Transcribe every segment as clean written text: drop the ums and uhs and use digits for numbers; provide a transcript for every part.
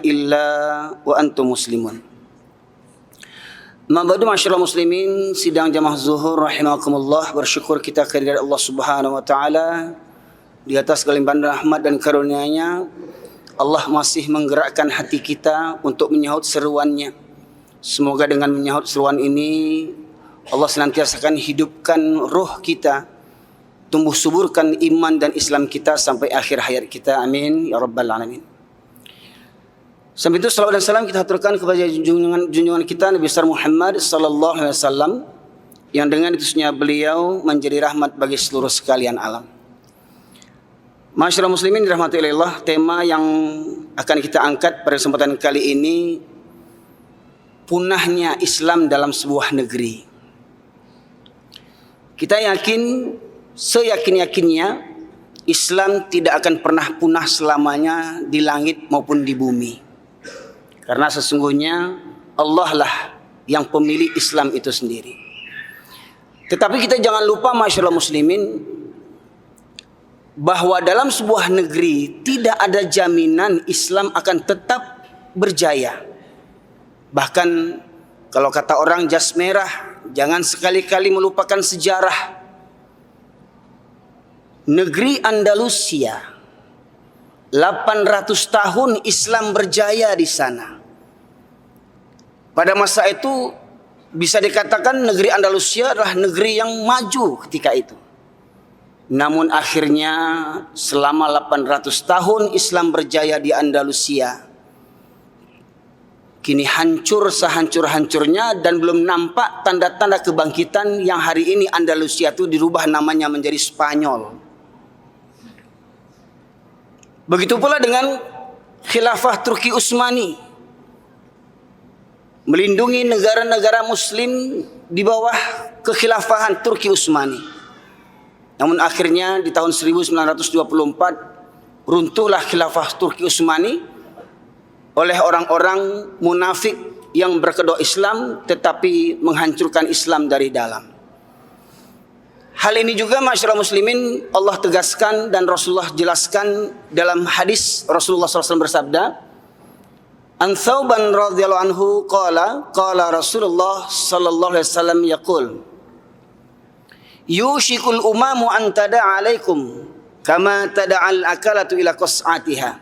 illa wa antum muslimun. Ma'badu masyaallah muslimin, sidang jamaah zuhur rahimakumullah, bersyukur kita kehadirat Allah Subhanahu wa taala di atas kelimpahan rahmat dan karunia-Nya. Allah masih menggerakkan hati kita untuk menyahut seruannya. Semoga dengan menyahut seruan ini Allah senantiasa akan hidupkan ruh kita, tumbuh suburkan iman dan Islam kita sampai akhir hayat kita. Amin ya rabbal alamin. Sampai itu salawat dan salam kita haturkan kepada junjungan kita Nabi besar Muhammad sallallahu alaihi wasallam, yang dengan diutusnya beliau menjadi rahmat bagi seluruh sekalian alam. Masyaallah muslimin dirahmati oleh Allah, tema yang akan kita angkat pada kesempatan kali ini, punahnya Islam dalam sebuah negeri. Kita yakin, seyakin-yakinnya, Islam tidak akan pernah punah selamanya di langit maupun di bumi. Karena sesungguhnya Allah lah yang pemilik Islam itu sendiri. Tetapi kita jangan lupa masyaallah muslimin, bahwa dalam sebuah negeri tidak ada jaminan Islam akan tetap berjaya. Bahkan kalau kata orang jas merah, jangan sekali-kali melupakan sejarah. Negeri Andalusia, 800 tahun Islam berjaya di sana. Pada masa itu bisa dikatakan negeri Andalusia adalah negeri yang maju ketika itu. Namun akhirnya selama 800 tahun Islam berjaya di Andalusia, kini hancur sehancur-hancurnya dan belum nampak tanda-tanda kebangkitan yang hari ini Andalusia itu dirubah namanya menjadi Spanyol. Begitu pula dengan khilafah Turki Utsmani, melindungi negara-negara muslim di bawah kekhilafahan Turki Utsmani. Namun akhirnya di tahun 1924 runtuhlah khilafah Turki Utsmani oleh orang-orang munafik yang berkedok Islam tetapi menghancurkan Islam dari dalam. Hal ini juga masyaallah muslimin Allah tegaskan dan Rasulullah jelaskan dalam hadis. Rasulullah SAW bersabda, An Thauban radhiyallahu anhu qala Rasulullah sallallahu alaihi wasallam yaqul, yushikul umamu an tada'a alaikum kama tada'al akalatu ila qas'atiha.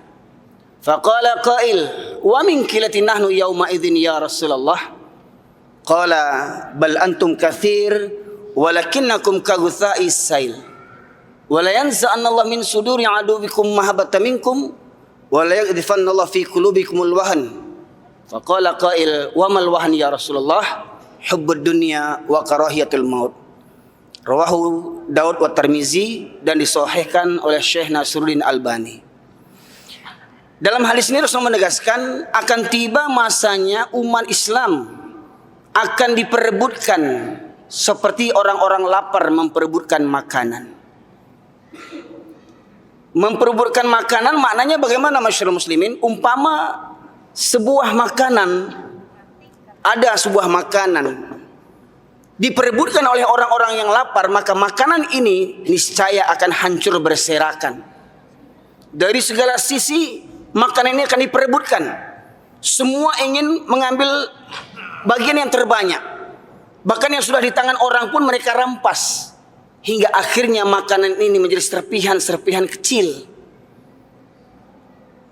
Faqala qail, wa min kilatin nahnu yawma idzin ya Rasulullah? Qala bal antum katsir walakinnakum kagutha'is sail wala yanza'anna Allah min suduri aduwikum mahabbata minkum wala yaqdhifanna Allah fi qulubikumul wahn. Faqala qail wa mal wahn ya Rasulullah? Hubbud dunya wa karahiyatul maut. Rawahu Daud wa Tirmizi dan disahihkan oleh Syekh Nasruddin Albani. Dalam hadis ini Rasulullah menegaskan akan tiba masanya umat Islam akan diperebutkan seperti orang-orang lapar memperebutkan makanan. Memperebutkan makanan maknanya bagaimana masyaallah muslimin? Umpama sebuah makanan, ada sebuah makanan diperebutkan oleh orang-orang yang lapar, maka makanan ini niscaya akan hancur berserakan. Dari segala sisi makanan ini akan diperebutkan. Semua ingin mengambil bagian yang terbanyak. Bahkan yang sudah di tangan orang pun mereka rampas. Hingga akhirnya makanan ini menjadi serpihan-serpihan kecil.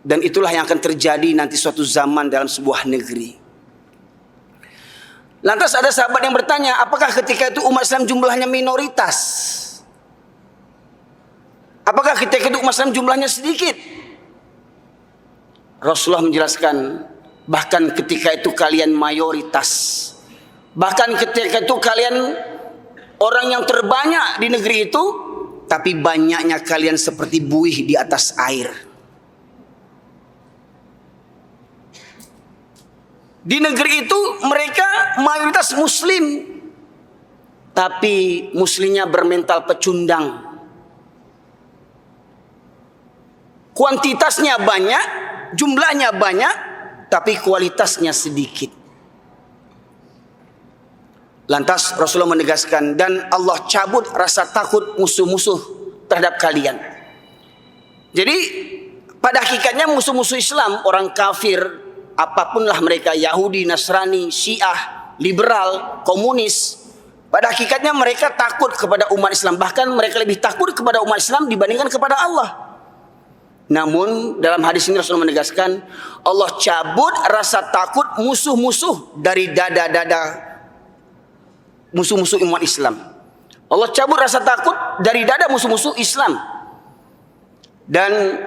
Dan itulah yang akan terjadi nanti suatu zaman dalam sebuah negeri. Lantas ada sahabat yang bertanya, apakah ketika itu umat Islam jumlahnya minoritas? Apakah ketika itu umat Islam jumlahnya sedikit? Rasulullah menjelaskan, bahkan ketika itu kalian mayoritas. Bahkan ketika itu kalian orang yang terbanyak di negeri itu, tapi banyaknya kalian seperti buih di atas air. Di negeri itu mereka mayoritas muslim, tapi muslimnya bermental pecundang. Kuantitasnya banyak, jumlahnya banyak, tapi kualitasnya sedikit. Lantas Rasulullah menegaskan, dan Allah cabut rasa takut musuh-musuh terhadap kalian. Jadi Pada hakikatnya musuh-musuh Islam, orang kafir, apapunlah mereka, Yahudi, Nasrani, Syiah, liberal, komunis, pada hakikatnya mereka takut kepada umat Islam. Bahkan mereka lebih takut kepada umat Islam dibandingkan kepada Allah. Namun dalam hadis ini Rasulullah menegaskan, Allah cabut rasa takut musuh-musuh dari dada-dada musuh-musuh umat Islam. Allah cabut rasa takut dari dada musuh-musuh Islam. Dan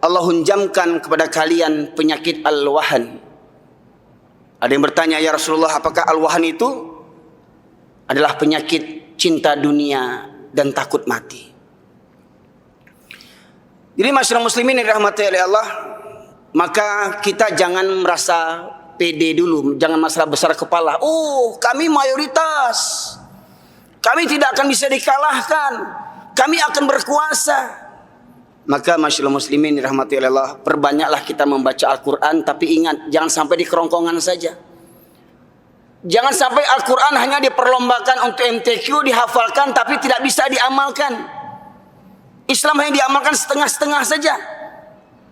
Allah hunjamkan kepada kalian penyakit al-wahan. Ada yang bertanya, ya Rasulullah, apakah al-wahan itu adalah penyakit cinta dunia dan takut mati? Jadi masyarakat muslimin yang dirahmati oleh Allah, maka kita jangan merasa pede dulu, jangan masalah besar kepala. Oh, kami mayoritas, kami tidak akan bisa dikalahkan, kami akan berkuasa. Maka masyaallah muslimin dirahmati oleh Allah, perbanyaklah kita membaca Al-Quran. Tapi ingat, jangan sampai di kerongkongan saja. Jangan sampai Al-Quran hanya diperlombakan untuk MTQ, dihafalkan tapi tidak bisa diamalkan. Islam hanya diamalkan setengah-setengah saja.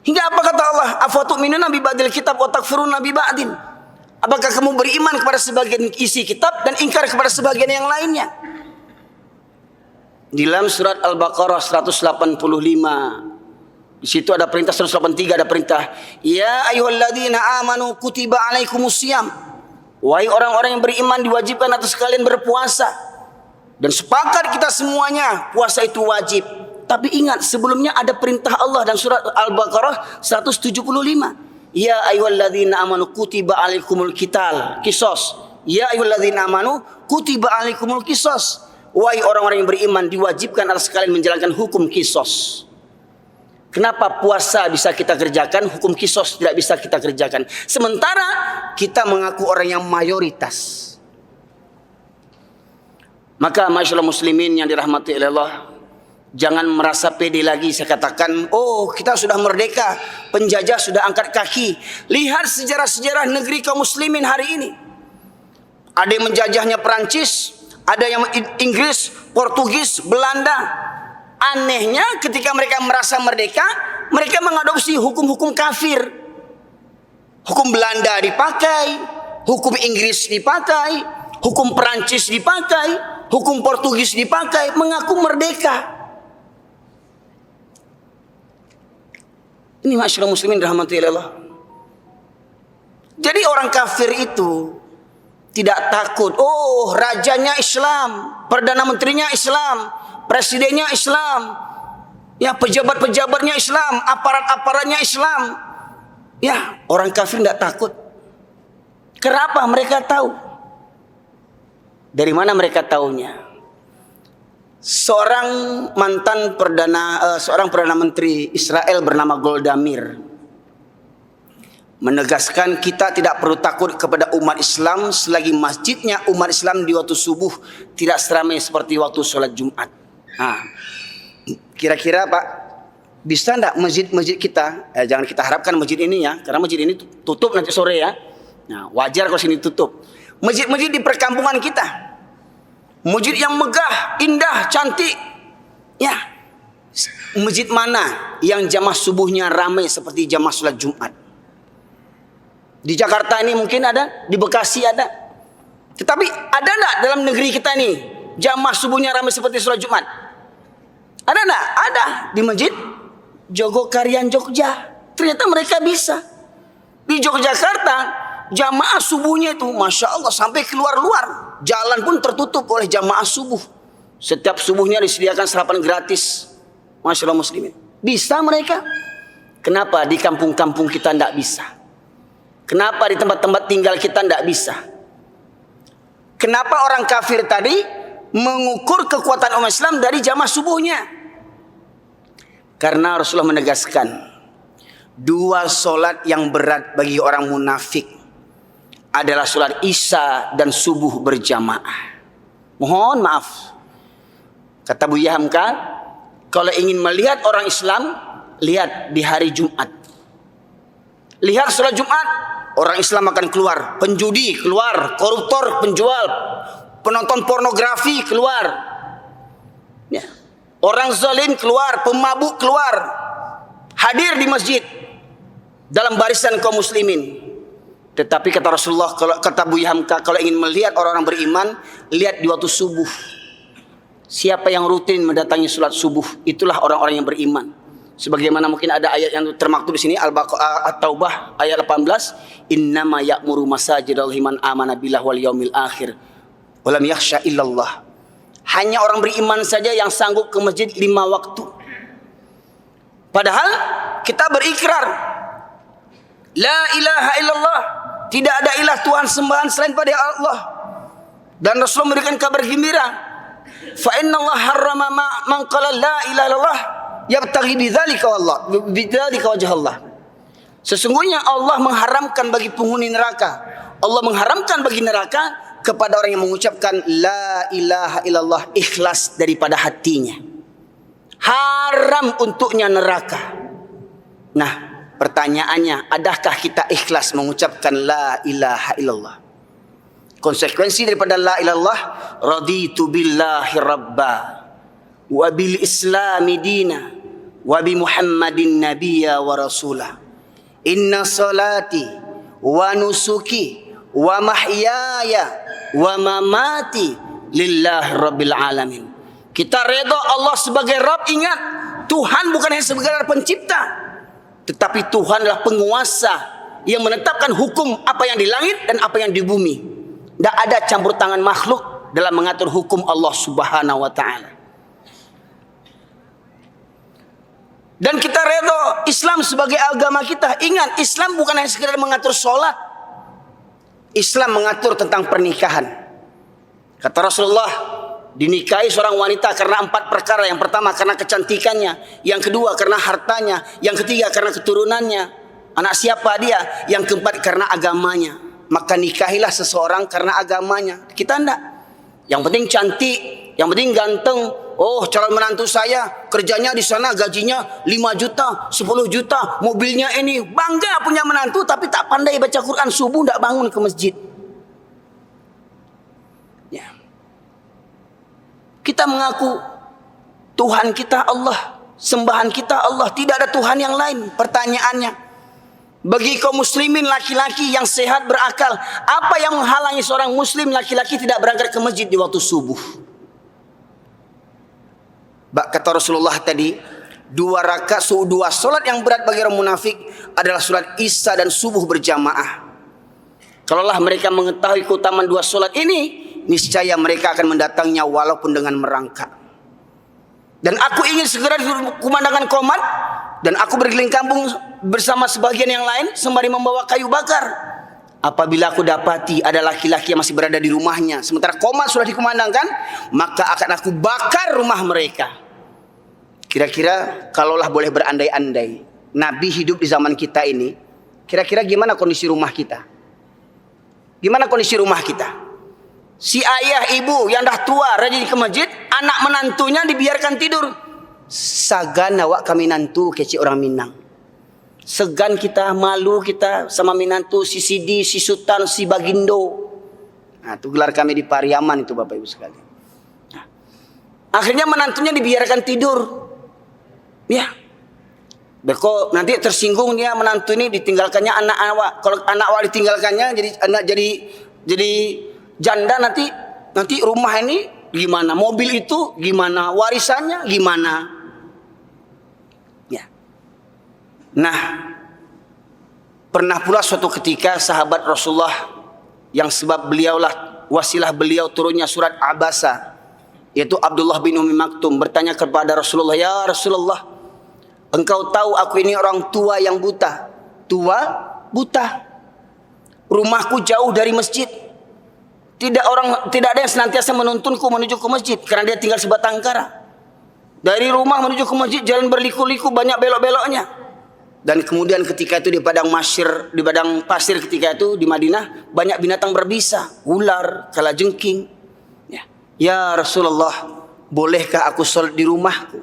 Hingga apa kata Allah? Afatu'minuna bi ba'dil kitab wa takfuruna bi ba'din. Apakah kamu beriman kepada sebagian isi kitab dan ingkar kepada sebagian yang lainnya? Di dalam surat Al-Baqarah 185, di situ ada perintah, 183 ada perintah, ya ayyuhalladzina amanu kutiba alaikumusiyam. Wahai orang-orang yang beriman, diwajibkan atas kalian berpuasa. Dan sepakat kita semuanya, puasa itu wajib. Tapi ingat, sebelumnya ada perintah Allah dan surat Al-Baqarah 175. Ya ayyuhalladzina amanu kutiba alaikumul qital qisas. Ya ayyuhalladzina amanu kutiba alaikumul qisas. Wahai orang-orang yang beriman, diwajibkan atas kalian menjalankan hukum qisas. Kenapa puasa bisa kita kerjakan, hukum qisas tidak bisa kita kerjakan? Sementara kita mengaku orang yang mayoritas. Maka masyaallah muslimin yang dirahmati oleh Allah, jangan merasa pede lagi. Saya katakan, oh kita sudah merdeka, penjajah sudah angkat kaki. Lihat sejarah-sejarah negeri kaum muslimin hari ini. Ada yang menjajahnya Perancis, ada yang Inggris, Portugis, Belanda. Anehnya ketika mereka merasa merdeka, mereka mengadopsi hukum-hukum kafir. Hukum Belanda dipakai, hukum Inggris dipakai, hukum Perancis dipakai, hukum Portugis dipakai, mengaku merdeka. Ini masyarakat muslimin rahmatullahi Allah. Jadi orang kafir itu tidak takut. Oh, rajanya Islam, perdana menterinya Islam, presidennya Islam, ya pejabat-pejabatnya Islam, aparat-aparatnya Islam. Ya, orang kafir tidak takut. Kenapa? Mereka tahu. Dari mana mereka tahunya? Seorang perdana menteri Israel bernama Golda Meir menegaskan kita tidak perlu takut kepada umat Islam selagi masjidnya umat Islam di waktu subuh tidak seramai seperti waktu sholat Jumat. Nah, kira-kira Pak, bisa enggak masjid-masjid kita, jangan kita harapkan masjid ini ya, karena masjid ini tutup nanti sore ya. Nah, wajar kalau sini tutup. Masjid-masjid di perkampungan kita, masjid yang megah, indah, cantik, ya, masjid mana yang jamaah subuhnya ramai seperti jamaah sholat Jumat? Di Jakarta ini mungkin ada, di Bekasi ada. Tetapi ada enggak dalam negeri kita ini jamaah subuhnya ramai seperti sholat Jumat? Ada enggak? Ada. Di masjid Jogokarian Jogja. Ternyata mereka bisa. Di Yogyakarta jamaah subuhnya itu Masya Allah sampai keluar-luar. Jalan pun tertutup oleh jamaah subuh. Setiap subuhnya disediakan sarapan gratis. Masya Allah muslimin. Bisa mereka. Kenapa di kampung-kampung kita tidak bisa? Kenapa di tempat-tempat tinggal kita tidak bisa? Kenapa orang kafir tadi mengukur kekuatan umat Islam dari jamaah subuhnya? Karena Rasulullah menegaskan, dua solat yang berat bagi orang munafik adalah solat Isya dan subuh berjamaah. Mohon maaf, kata Buya Hamka, kalau ingin melihat orang Islam, lihat di hari Jumat. Lihat sholat Jumat, orang Islam akan keluar, penjudi keluar, koruptor, penjual, penonton pornografi keluar, ya. Orang zalim keluar, pemabuk keluar, hadir di masjid dalam barisan kaum muslimin. Tetapi kata Rasulullah, kata Buya Hamka, kalau ingin melihat orang-orang beriman, lihat di waktu subuh. Siapa yang rutin mendatangi salat subuh, itulah orang-orang yang beriman. Sebagaimana mungkin ada ayat yang termaktub di sini, At-Taubah ayat 18, innama ya'muru masajidallahi man amana billahi wal yaumil akhir wa lam yakhsha illallah. Hanya orang beriman saja yang sanggup ke masjid 5 waktu. Padahal kita berikrar la ilaha illallah, tidak ada ilah Tuhan sembahan selain pada Allah. Dan Rasul memberikan kabar gembira, fa innallaha harrama man qala la ilaha illallah yabtaghi bidzalika wajh Allah. Sesungguhnya Allah mengharamkan bagi penghuni neraka, Allah mengharamkan bagi neraka kepada orang yang mengucapkan la ilaha illallah ikhlas daripada hatinya. Haram untuknya neraka. Nah, pertanyaannya, adakah kita ikhlas mengucapkan la ilaha illallah? Konsekuensi daripada la ilallah, raditu billahi rabba wa bil islami dina wa bi muhammadin nabiyya wa rasulah. Inna salati wa nusuki wa mahyaya wa mamati lillahi rabbil alamin. Kita redha Allah sebagai Rabb. Ingat, Tuhan bukan hanya sebagai pencipta, tetapi Tuhan adalah penguasa yang menetapkan hukum apa yang di langit dan apa yang di bumi. Tidak ada campur tangan makhluk dalam mengatur hukum Allah Subhanahu wa ta'ala. Dan kita redha Islam sebagai agama kita. Ingat, Islam bukan hanya sekedar mengatur sholat. Islam mengatur tentang pernikahan. Kata Rasulullah, dinikahi seorang wanita karena 4 perkara. Yang pertama karena kecantikannya, yang kedua karena hartanya, yang ketiga karena keturunannya, anak siapa dia, yang keempat karena agamanya. Maka nikahilah seseorang karena agamanya. Kita enggak. Yang penting cantik, yang penting ganteng. Oh, calon menantu saya kerjanya di sana gajinya 5 juta, 10 juta, mobilnya ini. Bangga punya menantu tapi tak pandai baca Quran, subuh enggak bangun ke masjid. Ya. Kita mengaku Tuhan kita Allah, sembahan kita Allah, tidak ada Tuhan yang lain. Pertanyaannya, bagi kaum muslimin laki-laki yang sehat berakal, apa yang menghalangi seorang muslim laki-laki tidak berangkat ke masjid di waktu subuh? Kata Rasulullah tadi, 2 solat yang berat bagi orang munafik adalah solat Isya dan subuh berjamaah. Kalaulah mereka mengetahui keutamaan 2 solat ini, niscaya mereka akan mendatangnya walaupun dengan merangkak. Dan aku ingin segera dikumandangkan qomat, dan aku berkeliling kampung bersama sebagian yang lain sembari membawa kayu bakar. Apabila aku dapati ada laki-laki yang masih berada di rumahnya sementara qomat sudah dikumandangkan, maka akan aku bakar rumah mereka. Kira-kira kalaulah boleh berandai-andai, Nabi hidup di zaman kita ini, kira-kira gimana kondisi rumah kita? Gimana kondisi rumah kita? Si ayah ibu yang dah tua rajin ke masjid, anak menantunya dibiarkan tidur. Sagan awak kami nantu kecil orang Minang. Segan kita, malu kita sama minantu, si Sidi, si Sultan, si Bagindo. Nah, itu gelar kami di Pariaman itu Bapak Ibu sekalian. Nah, akhirnya menantunya dibiarkan tidur. Ya. Beko nanti tersinggung dia menantu ini ditinggalkannya anak awak. Kalau anak awak ditinggalkannya jadi janda, nanti rumah ini gimana? Mobil itu gimana? Warisannya gimana? Ya. Nah, pernah pula suatu ketika sahabat Rasulullah yang sebab wasilah beliau turunnya surat Abasa, yaitu Abdullah bin Umi Maktum, bertanya kepada Rasulullah, "Ya Rasulullah, engkau tahu aku ini orang tua yang buta. Tua, buta. Rumahku jauh dari masjid. Tidak ada yang senantiasa menuntunku menuju ke masjid karena dia tinggal sebatang kara. Dari rumah menuju ke masjid jalan berliku-liku, banyak belok-beloknya. Dan kemudian ketika itu di padang pasir ketika itu di Madinah banyak binatang berbisa, ular, kalajengking. Ya Rasulullah, bolehkah aku sholat di rumahku?"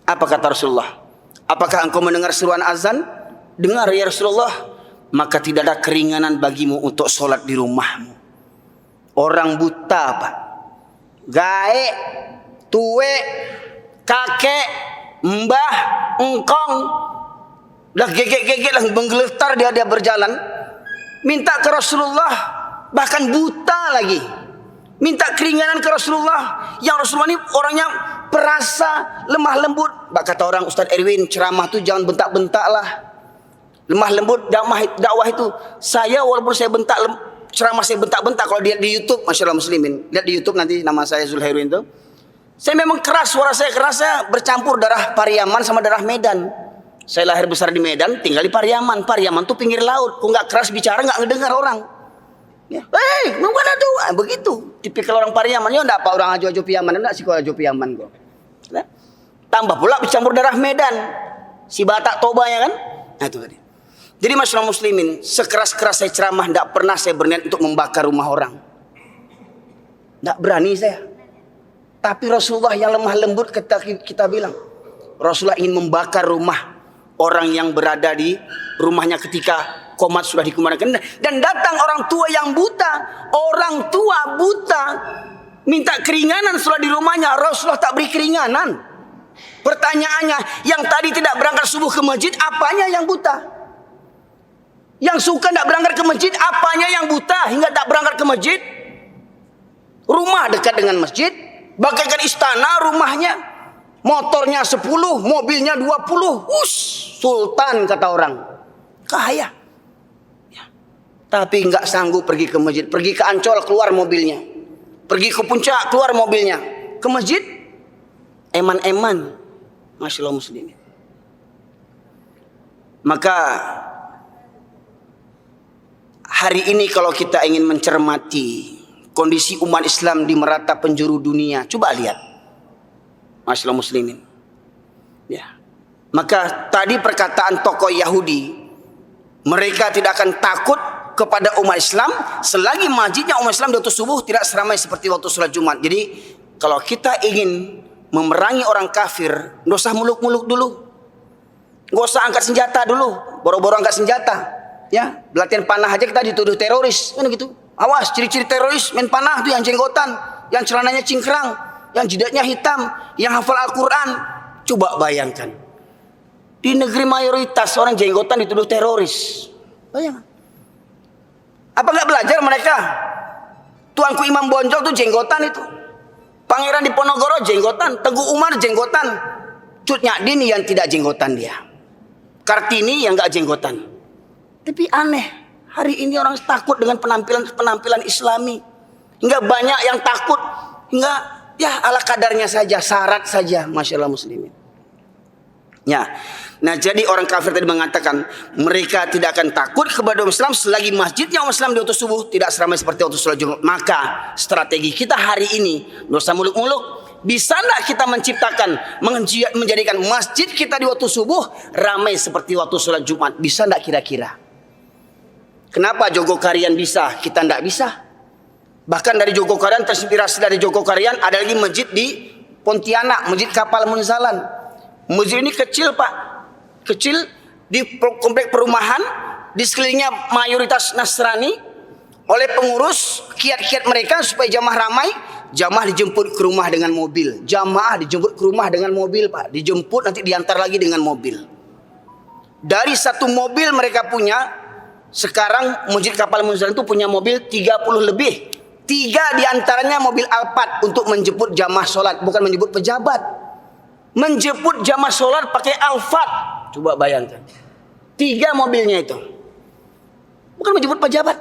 Apa kata Rasulullah? "Apakah engkau mendengar seruan azan?" "Dengar ya Rasulullah." "Maka tidak ada keringanan bagimu untuk sholat di rumahmu." Orang buta Pak, gaek, tue, kakek, mbah, engkong, Dah gegek-gegek lah, menggeletar dia berjalan. Minta ke Rasulullah, bahkan buta lagi. Minta keringanan ke Rasulullah. Yang Rasulullah ini orangnya perasa, lemah lembut. Kata orang Ustaz Erwin, ceramah tu jangan bentak-bentak lah. Lemah lembut dakwah itu. Saya walaupun saya ceramah saya bentak-bentak, kalau dia di YouTube, Masya Allah muslimin, lihat di YouTube nanti nama saya Zulhairwin itu. Saya memang keras, suara saya keras, saya bercampur darah Pariaman sama darah Medan. Saya lahir besar di Medan, tinggal di Pariaman. Pariaman tuh pinggir laut. Kok nggak keras bicara nggak ngedengar orang. Ya, mau mana tuh? Begitu. Tipikal orang Pariaman. Ya enggak apa orang ajo-ajo Piaman, enggak sih kalau ajo Piaman kok. Nah, tambah pula bercampur darah Medan. Si Batak Toba ya kan? Nah itu tadi. Jadi masyarakat muslimin, sekeras-keras saya ceramah, tidak pernah saya berniat untuk membakar rumah orang. Tidak berani saya. Tapi Rasulullah yang lemah lembut kita bilang, Rasulullah ingin membakar rumah orang yang berada di rumahnya ketika komat sudah dikumandangkan. Dan datang orang tua yang buta. Orang tua buta minta keringanan setelah di rumahnya. Rasulullah tak beri keringanan. Pertanyaannya, yang tadi tidak berangkat subuh ke masjid, apanya yang buta? Yang suka tidak berangkat ke masjid, apanya yang buta hingga tak berangkat ke masjid? Rumah dekat dengan masjid, bagaikan istana rumahnya. Motornya 10, mobilnya 20. Sultan kata orang. Kaya. Ya. Tapi enggak sanggup pergi ke masjid. Pergi ke Ancol keluar mobilnya. Pergi ke Puncak keluar mobilnya. Ke masjid eman-eman. Masya Allah muslimin. Maka hari ini kalau kita ingin mencermati kondisi umat Islam di merata penjuru dunia, coba lihat. Masya Allah muslimin. Ya. Maka tadi perkataan tokoh Yahudi, mereka tidak akan takut kepada umat Islam selagi masjidnya umat Islam di waktu subuh tidak seramai seperti waktu sholat Jumat. Jadi kalau kita ingin memerangi orang kafir, nggak usah muluk-muluk dulu, nggak usah angkat senjata dulu, boro-boro angkat senjata. Ya, latihan panah aja kita dituduh teroris, kan gitu. Awas, ciri-ciri teroris main panah tuh yang jenggotan, yang celananya cingkrang, yang jidatnya hitam, yang hafal Al-Quran. Coba bayangkan, di negeri mayoritas orang jenggotan dituduh teroris. Bayangkan. Apa nggak belajar mereka? Tuanku Imam Bonjol tuh jenggotan itu. Pangeran Diponegoro jenggotan. Teguh Umar jenggotan. Cut Nyak Dini yang tidak jenggotan dia. Kartini yang nggak jenggotan. Tapi aneh, hari ini orang takut dengan penampilan Islami. Hingga banyak yang takut. Hingga ya ala kadarnya saja, syarat saja. Masya Allah muslimin. Ya. Nah jadi orang kafir tadi mengatakan mereka tidak akan takut kepada umat Islam selagi masjidnya umat Islam di waktu subuh tidak seramai seperti waktu sholat Jumat. Maka strategi kita hari ini, dosa muluk-muluk, bisa tidak kita menciptakan, menjadikan masjid kita di waktu subuh ramai seperti waktu sholat Jumat? Bisa tidak kira-kira? Kenapa Jogokarian bisa, kita tidak bisa? Bahkan dari Jogokarian, terinspirasi dari Jogokarian, ada lagi masjid di Pontianak, Masjid Kapal Munzalan. Masjid ini kecil Pak. Kecil di komplek perumahan, di sekelilingnya mayoritas Nasrani. Oleh pengurus kiat-kiat mereka supaya jamaah ramai, jamaah dijemput ke rumah dengan mobil. Jamaah dijemput ke rumah dengan mobil Pak. Dijemput nanti diantar lagi dengan mobil. Dari satu mobil mereka punya, sekarang Masjid Kapal Munzalan itu punya mobil 30 lebih. 3 diantaranya mobil Alphard untuk menjemput jamaah sholat, bukan menjemput pejabat. Menjemput jamaah sholat pakai Alphard. Coba bayangkan. 3 mobilnya itu. Bukan menjemput pejabat.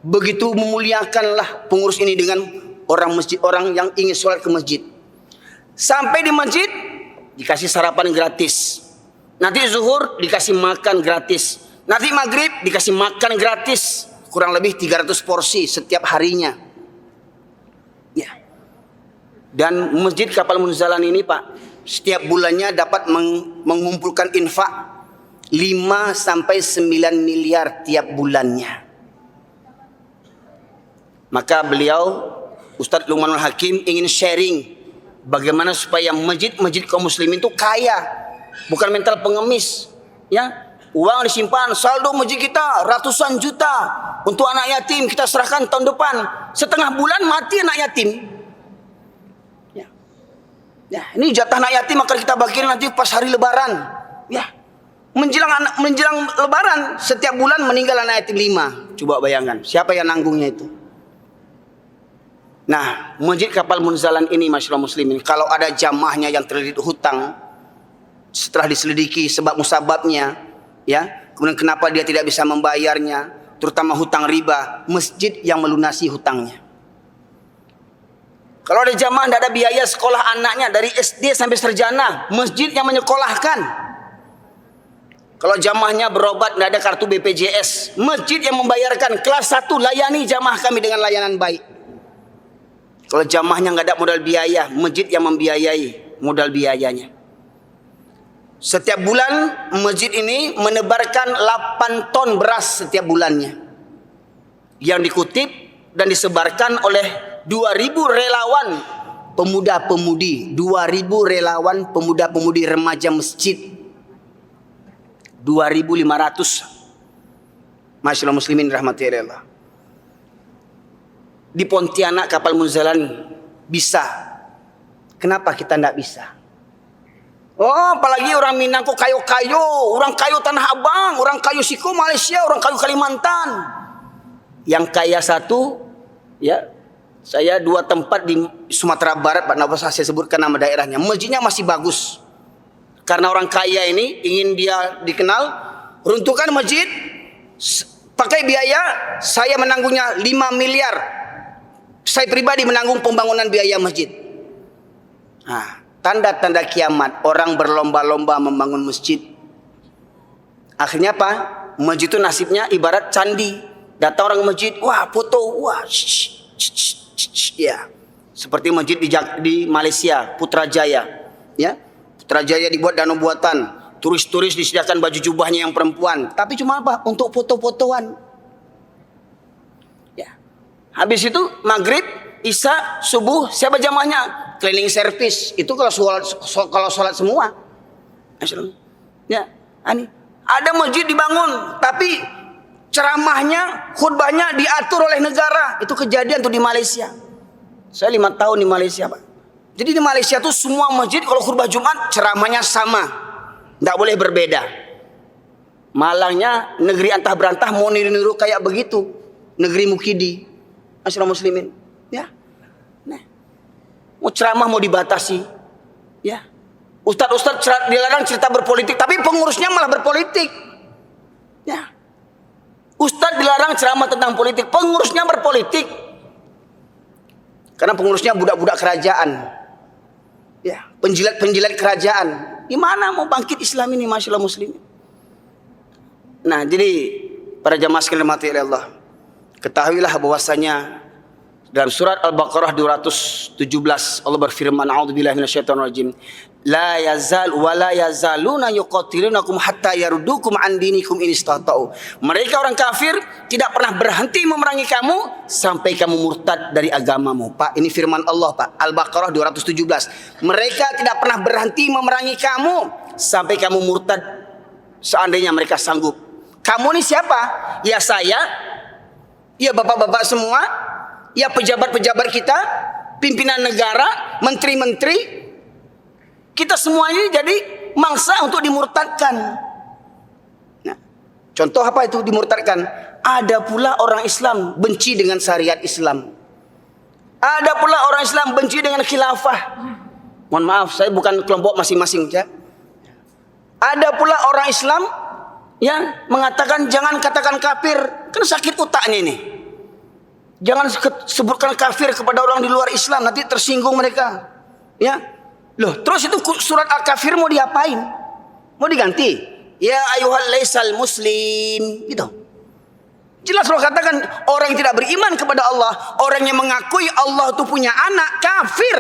Begitu memuliakanlah pengurus ini dengan orang masjid, orang yang ingin sholat ke masjid. Sampai di masjid dikasih sarapan gratis. Nanti zuhur dikasih makan gratis. Nanti maghrib dikasih makan gratis. Kurang lebih 300 porsi setiap harinya. Ya. Dan Masjid Kapal Munzalan ini Pak, setiap bulannya dapat mengumpulkan infak 5 sampai 9 miliar tiap bulannya. Maka beliau Ustadz Luqmanul Hakim ingin sharing bagaimana supaya masjid-masjid kaum muslimin itu kaya, bukan mental pengemis. Ya, uang disimpan, saldo masjid kita ratusan juta untuk anak yatim kita serahkan tahun depan. Setengah bulan mati anak yatim. Ya, ini jatah anak yatim akan kita bagikan nanti pas hari Lebaran. Ya, menjelang lebaran setiap bulan meninggal anak yatim 5. Coba bayangkan, siapa yang nanggungnya itu? Nah, Masjid Kapal Munzalan ini masyaallah muslimin, kalau ada jamaahnya yang terlilit hutang, setelah diselidiki sebab musababnya, ya, kemudian kenapa dia tidak bisa membayarnya, terutama hutang riba, masjid yang melunasi hutangnya. Kalau ada jamaah tidak ada biaya sekolah anaknya dari SD sampai sarjana, masjid yang menyekolahkan. Kalau jamaahnya berobat tidak ada kartu BPJS, masjid yang membayarkan. Kelas 1 layani jamaah kami dengan layanan baik. Kalau jamaahnya nggak ada modal biaya, masjid yang membiayai modal biayanya. Setiap bulan masjid ini menebarkan 8 ton beras setiap bulannya, yang dikutip dan disebarkan oleh 2.000 relawan pemuda-pemudi, 2.000 relawan pemuda-pemudi remaja masjid. 2.500. Masyaallah muslimin rahmati Allah. Di Pontianak Kapal Munzalan bisa. Kenapa kita tidak bisa? Oh, apalagi orang Minang kok kayu-kayu, orang kayu Tanah Abang, orang kayu Siko Malaysia, orang kayu Kalimantan. Yang kaya satu, ya, saya 2 tempat di Sumatera Barat, Pak Nafas, saya sebutkan nama daerahnya. Masjidnya masih bagus. Karena orang kaya ini ingin dia dikenal, runtuhkan masjid, pakai biaya, saya menanggungnya 5 miliar. Saya pribadi menanggung pembangunan biaya masjid. Nah, tanda-tanda kiamat, orang berlomba-lomba membangun masjid. Akhirnya apa? Masjid itu nasibnya ibarat candi. Datang orang ke masjid, wah foto, wah, ya. Seperti masjid di Malaysia, Putrajaya, ya. Putrajaya dibuat danau buatan, turis-turis disediakan baju jubahnya yang perempuan, tapi cuma apa? Untuk foto-fotoan. Ya. Habis itu maghrib, isya, subuh, siapa jamaahnya? Cleaning service. Itu kalau sholat semua. Ya, ini ada masjid dibangun, tapi ceramahnya, khutbahnya diatur oleh negara. Itu kejadian tuh di Malaysia. Saya 5 tahun di Malaysia, Pak. Jadi di Malaysia tuh semua masjid kalau khutbah Jumat ceramahnya sama, tidak boleh berbeda. Malangnya negeri antah berantah mau niru-niru kayak begitu, negeri Mukidi, masyaallah muslimin, ya. Nah, mau ceramah mau dibatasi, ya. Ustadz dilarang cerita berpolitik, tapi pengurusnya malah berpolitik, ya. Ustadz dilarang ceramah tentang politik, pengurusnya berpolitik, karena pengurusnya budak-budak kerajaan. Ya, penjilat-penjilat kerajaan. Gimana mau bangkit Islam ini, masyaallah muslimin. Nah, jadi para jamaah sekalian rahmati Allah, ketahuilah bahwasanya dalam surat Al-Baqarah 217 Allah berfirman, a'udzubillahi minasyaitonir rajim. La yazal wa la yazaluna yuqatilunakum hatta yaruddukum an dinikum in istata'u. Mereka orang kafir tidak pernah berhenti memerangi kamu sampai kamu murtad dari agamamu. Pak, ini firman Allah, Pak. Al-Baqarah 217. Mereka tidak pernah berhenti memerangi kamu sampai kamu murtad seandainya mereka sanggup. Kamu ini siapa? Ya saya, ya bapak-bapak semua, ya pejabat-pejabat kita, pimpinan negara, menteri-menteri. Kita semua ini jadi mangsa untuk dimurtadkan. Nah, contoh apa itu dimurtadkan? Ada pula orang Islam benci dengan syariat Islam. Ada pula orang Islam benci dengan khilafah. Mohon maaf, saya bukan kelompok masing-masing, ya. Ada pula orang Islam yang mengatakan jangan katakan kafir, kan sakit otaknya ini. Jangan sebutkan kafir kepada orang di luar Islam, nanti tersinggung mereka. Ya. Loh, terus itu surat Al-Kafir mau diapain? Mau diganti? Ya ayuhal laisal muslim, gitu. Jelas Allah katakan orang yang tidak beriman kepada Allah, orang yang mengakui Allah itu punya anak, kafir.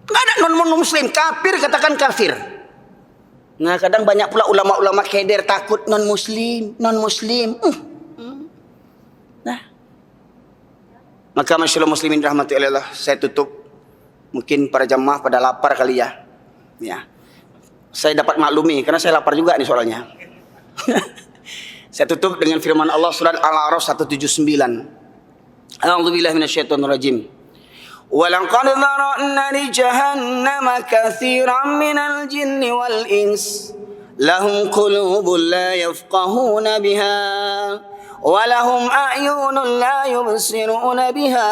Enggak ada non-muslim, kafir katakan kafir. Nah, kadang banyak pula ulama-ulama keder takut non-muslim. Nah. Maka masyaallah muslimin rahmati Allah, saya tutup. Mungkin para jamaah pada lapar kali ya. Ya. Saya dapat maklumi karena saya lapar juga nih soalnya. Saya tutup dengan firman Allah surat Al-A'raf 179. A'udzubillahi minasyaitonir rajim. Walaqad dzara'na li jahannama katsiran minal jinni wal ins lahum qulubun la yafqahuna biha wa lahum a'yunun la yubsiruna biha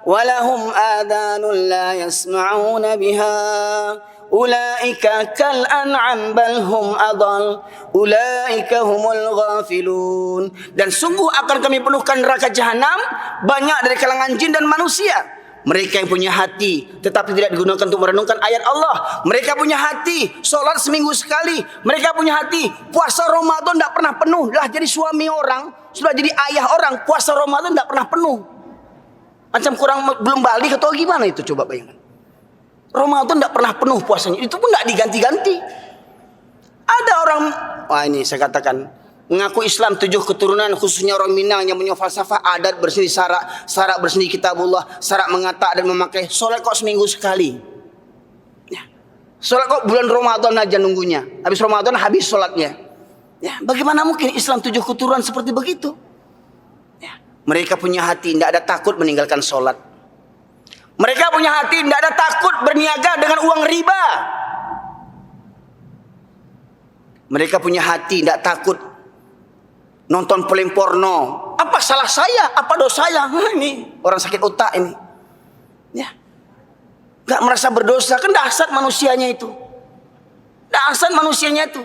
wa lahum adhanun la yasma'una biha ulaika kal an'am bal hum adall ulaika humul ghafilun. Dan sungguh akan kami penuhkan neraka jahanam banyak dari kalangan jin dan manusia. Mereka yang punya hati tetapi tidak digunakan untuk merenungkan ayat Allah. Mereka punya hati solat seminggu sekali. Mereka punya hati puasa Ramadan tidak pernah penuh. Lah jadi suami orang, sudah jadi ayah orang, puasa Ramadan tidak pernah penuh. Macam kurang belum balik atau gimana itu, coba bayangkan. Ramadan tidak pernah penuh puasanya. Itu pun tidak diganti-ganti. Ada orang, wah ini saya katakan, mengaku Islam 7 keturunan, khususnya orang Minang yang punya falsafah adat bersendiri syarak bersendiri kitabullah, syarak mengatak dan memakai. Solat kok seminggu sekali. Ya. Solat kok bulan Ramadan aja nunggunya. Habis Ramadan habis solatnya. Ya. Bagaimana mungkin Islam 7 keturunan seperti begitu? Ya. Mereka punya hati, tidak ada takut meninggalkan solat. Mereka punya hati, tidak ada takut berniaga dengan uang riba. Mereka punya hati, tidak takut nonton film porno. Apa salah saya? Apa dosa saya? Ini orang sakit otak ini. Ya. Gak merasa berdosa. Kan dahsyat manusianya itu. Dahsyat manusianya itu.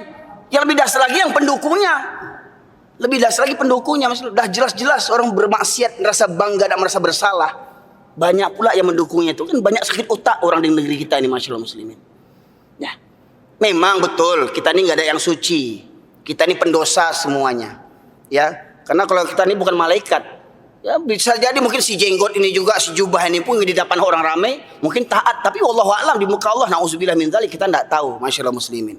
Yang lebih dahsyat lagi yang pendukungnya. Lebih dahsyat lagi pendukungnya. Dah jelas-jelas orang bermaksiat, merasa bangga dan merasa bersalah. Banyak pula yang mendukungnya itu. Kan banyak sakit otak orang di negeri kita ini, masyaallah muslimin. Ya. Memang betul, kita ini gak ada yang suci. Kita ini pendosa semuanya. Ya, karena kalau kita ini bukan malaikat, ya bisa jadi mungkin si jenggot ini juga, si jubah ini pun di depan orang ramai mungkin taat, tapi wallahu a'lam di muka Allah nauzubillah min dzalik kita tidak tahu, masyaallah muslimin.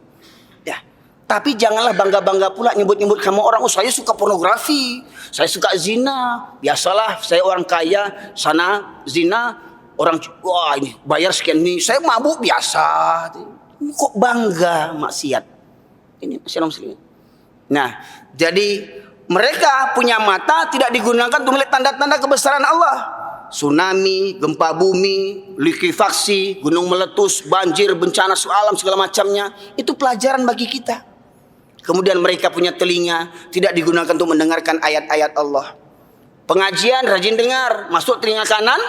Ya, tapi janganlah bangga-bangga pula nyebut-nyebut kamu orang, oh saya suka pornografi, saya suka zina, biasalah saya orang kaya, sana zina, orang wah ini bayar sekian ini, saya mabuk biasa. Kok bangga maksiat? Ini masyaallah muslimin. Nah, jadi mereka punya mata tidak digunakan untuk melihat tanda-tanda kebesaran Allah. Tsunami, gempa bumi, likuifaksi, gunung meletus, banjir, bencana alam segala macamnya. Itu pelajaran bagi kita. Kemudian mereka punya telinga tidak digunakan untuk mendengarkan ayat-ayat Allah. Pengajian rajin dengar, masuk telinga kanan.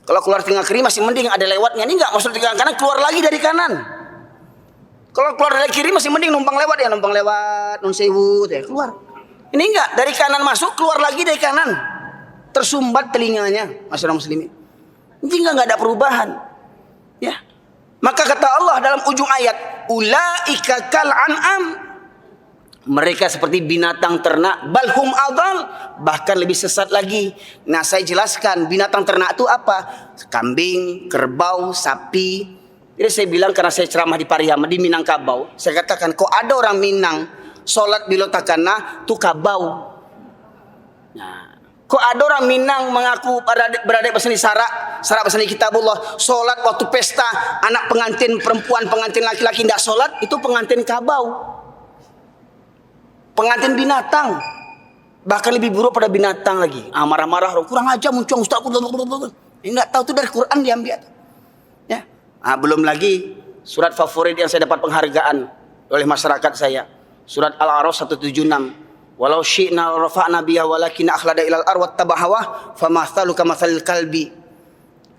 Kalau keluar telinga kiri masih mending ada lewatnya. Ini enggak masuk telinga kanan, keluar lagi dari kanan. Kalau keluar dari kiri masih mending numpang lewat nun sewu ya keluar. Ini enggak, dari kanan masuk keluar lagi dari kanan. Tersumbat telinganya, masyaallah muslimin. Ini enggak ada perubahan. Ya. Maka kata Allah dalam ujung ayat, ulaika kal an'am. Mereka seperti binatang ternak, balhum adal, bahkan lebih sesat lagi. Nah, saya jelaskan binatang ternak itu apa? Kambing, kerbau, sapi. Jadi saya bilang karena saya ceramah di Pariaman di Minangkabau, saya katakan kok ada orang Minang solat di Lotakana tu kabau. Nah, kok ada orang Minang mengaku berada berseni syarak berseni kitabullah, solat waktu pesta, anak pengantin perempuan, pengantin laki-laki tidak solat, itu pengantin kabau. Pengantin binatang. Bahkan lebih buruk pada binatang lagi. Marah-marah, kurang aja muncul ustaz. Ini enggak tahu itu dari Quran diambil. Ya. Belum lagi surat favorit yang saya dapat penghargaan oleh masyarakat saya. Surat Al-A'raf 176. Walau syi'na rafa'na biha walakin akhlada ilal arwat tabahawah famathalu kamathalil kalbi.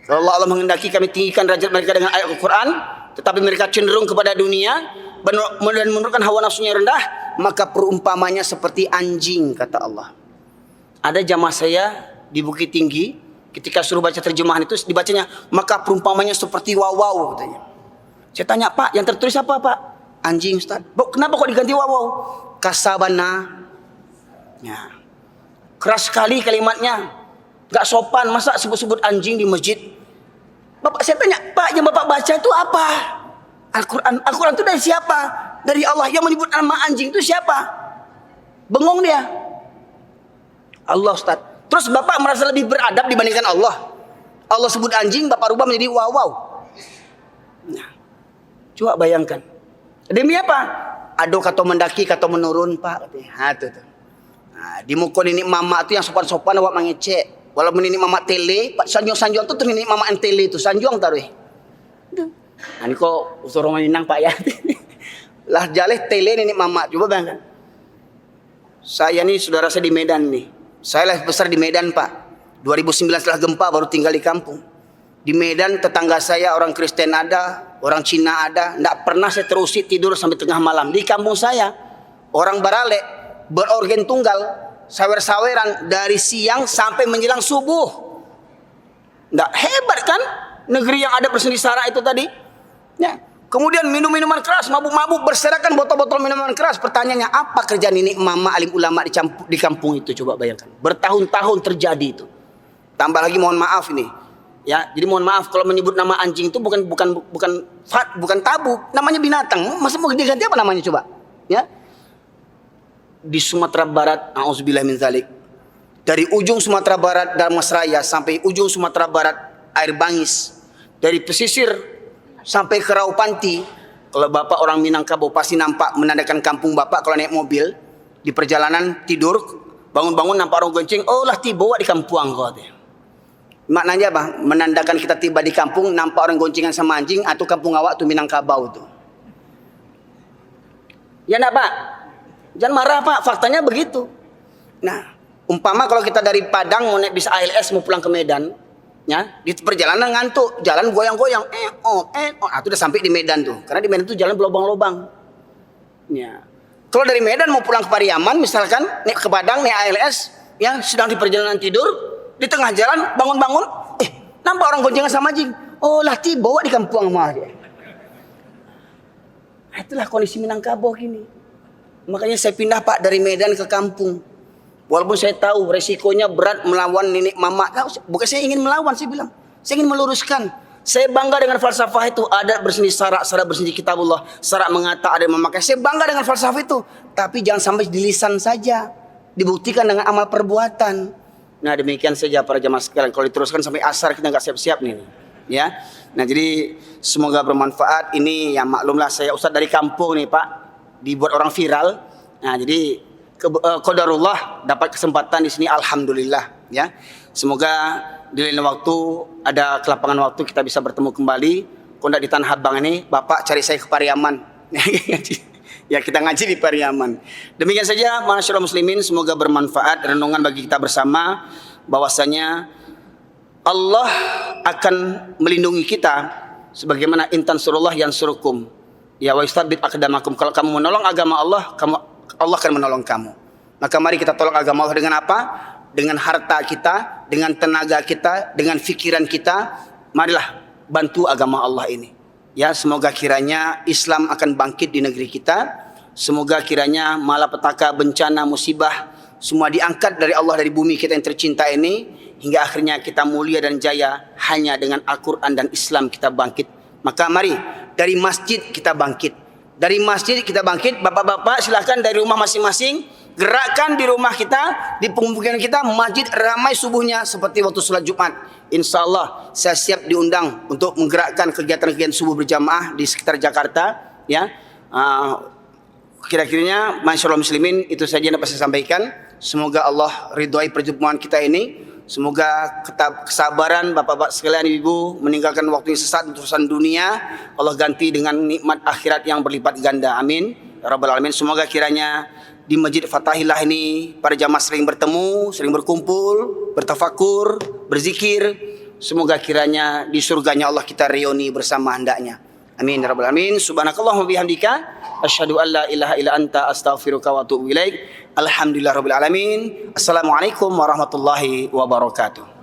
Kalau Allah menghendaki kami tinggikan derajat mereka dengan ayat Al-Quran, tetapi mereka cenderung kepada dunia dan menurunkan hawa nafsunya rendah, maka perumpamannya seperti anjing, kata Allah. Ada jamaah saya di Bukit Tinggi, ketika suruh baca terjemahan itu dibacanya, maka perumpamannya seperti wawaw, katanya. Saya tanya, Pak, yang tertulis apa, Pak? Anjing, Ustaz. Kenapa kok diganti wawaw? Kasabana. Ya. Keras sekali kalimatnya. Gak sopan, masa sebut-sebut anjing di masjid? Bapak, saya tanya, Pak, yang Bapak baca itu apa? Al-Quran. Al-Quran itu dari siapa? Dari Allah. Yang menyebut nama anjing itu siapa? Bengong dia. Allah, Ustaz. Terus Bapak merasa lebih beradab dibandingkan Allah. Allah sebut anjing, Bapak rubah menjadi wawaw. Nah, coba bayangkan. Demi apa? Aduh, kata mendaki, kata menurun, Pak. Nah, di mukon ini mama itu yang sopan-sopan awak mengecek. Walaupun ini mama tele, Pak sanjuang-sanjuang itu ini mama tele itu sanjuang taruh. Nah, ini kok usul orang Minang Pak ya. Lah jaleh tele nenek mama. Coba bayangkan. Saya nih saudara saya di Medan nih. Saya lahir besar di Medan Pak. 2009 setelah gempa baru tinggal di kampung. Di Medan tetangga saya orang Kristen ada, orang Cina ada. Tidak pernah saya terusik tidur sampai tengah malam. Di kampung saya orang Barale berorgan tunggal, sawer-saweran dari siang sampai menjelang subuh. Tidak hebat kan? Negeri yang ada persenisara itu tadi. Ya. Kemudian minum minuman keras, mabuk-mabuk, berserakan botol-botol minuman keras. Pertanyaannya, apa kerjaan ini mama alim ulama di kampung itu? Coba bayangkan. Bertahun-tahun terjadi itu. Tambah lagi mohon maaf ini. Ya, jadi mohon maaf kalau menyebut nama anjing itu bukan tabu. Namanya binatang. Masa mau diganti apa namanya coba? Ya. Di Sumatera Barat, auzubillah min zalik. Dari ujung Sumatera Barat Darmasraya sampai ujung Sumatera Barat Air Bangis. Dari pesisir sampai ke Raupanti. Kalau bapak orang Minangkabau pasti nampak menandakan kampung bapak kalau naik mobil di perjalanan tidur bangun-bangun nampak orang gonceng, oh lah tiba di kampung kau. Maknanya apa? Menandakan kita tiba di kampung nampak orang goncengan sama anjing atau kampung awak tuh Minangkabau tuh. Ya nak Pak? Jangan marah Pak, faktanya begitu. Nah, umpama kalau kita dari Padang mau naik bis ALS mau pulang ke Medan, ya, di perjalanan ngantuk, jalan goyang-goyang, itu udah sampai di Medan tuh. Karena di Medan tuh jalan berlubang-lubang. Ya. Kalau dari Medan mau pulang ke Pariaman, misalkan naik ke Padang, naik ALS, yang sedang di perjalanan tidur, di tengah jalan bangun-bangun, nampak orang goncengan sama anjing. Oh lah bawa di kampung mah dia. Itulah kondisi Minangkabau gini. Makanya saya pindah Pak dari Medan ke kampung. Walaupun saya tahu resikonya berat melawan nenek mama. Bukan saya ingin melawan, saya bilang. Saya ingin meluruskan. Saya bangga dengan falsafah itu. Ada berseni syarak berseni kitabullah. Syarak mengata, ada yang memakai. Saya bangga dengan falsafah itu. Tapi jangan sampai di lisan saja. Dibuktikan dengan amal perbuatan. Nah demikian saja para jamaah sekalian. Kalau diteruskan sampai asar kita nggak siap-siap nih. Ya. Nah jadi semoga bermanfaat. Ini ya maklumlah saya ustadz dari kampung nih Pak. Dibuat orang viral. Nah jadi qadarullah dapat kesempatan di sini alhamdulillah ya. Semoga di lain waktu ada kelapangan waktu kita bisa bertemu kembali. Kalau di Tanah Abang ini Bapak cari saya ke Pariaman. Ya kita ngaji di Pariaman. Demikian saja masyarakat muslimin, semoga bermanfaat renungan bagi kita bersama bahwasanya Allah akan melindungi kita sebagaimana intan surullah yang surukum. Ya wa yustabit aqdamakum. Kalau kamu menolong agama Allah, Allah akan menolong kamu. Maka mari kita tolong agama Allah dengan apa? Dengan harta kita, dengan tenaga kita, dengan fikiran kita. Marilah bantu agama Allah ini. Ya, semoga kiranya Islam akan bangkit di negeri kita. Semoga kiranya malapetaka, bencana, musibah semua diangkat dari Allah, dari bumi kita yang tercinta ini, hingga akhirnya kita mulia dan jaya hanya dengan Al-Quran dan Islam kita bangkit. Maka mari dari masjid kita bangkit. Dari masjid kita bangkit. Bapak-bapak silahkan dari rumah masing-masing gerakkan di rumah kita, di pemukiman kita masjid ramai subuhnya seperti waktu sholat Jumat. Insya Allah saya siap diundang untuk menggerakkan kegiatan-kegiatan subuh berjamaah di sekitar Jakarta. Ya, kira-kiranya masyaallah muslimin itu saja yang dapat saya sampaikan. Semoga Allah ridhoi perjumpaan kita ini. Semoga kesabaran bapak-bapak sekalian, ibu meninggalkan waktu yang sesat untuk urusan dunia Allah ganti dengan nikmat akhirat yang berlipat ganda. Amin ya rabbal alamin. Semoga kiranya di Masjid Fatahillah ini para jamaah sering bertemu, sering berkumpul, bertafakur, berzikir. Semoga kiranya di surganya Allah kita reuni bersama hendaknya. Amin ya rabbal alamin. Subhanakallahumma bihamdika asyhadu an la ilaha illa anta astaghfiruka wa atubu ilaik. Alhamdulillah rabbil alamin. Assalamualaikum warahmatullahi wabarakatuh.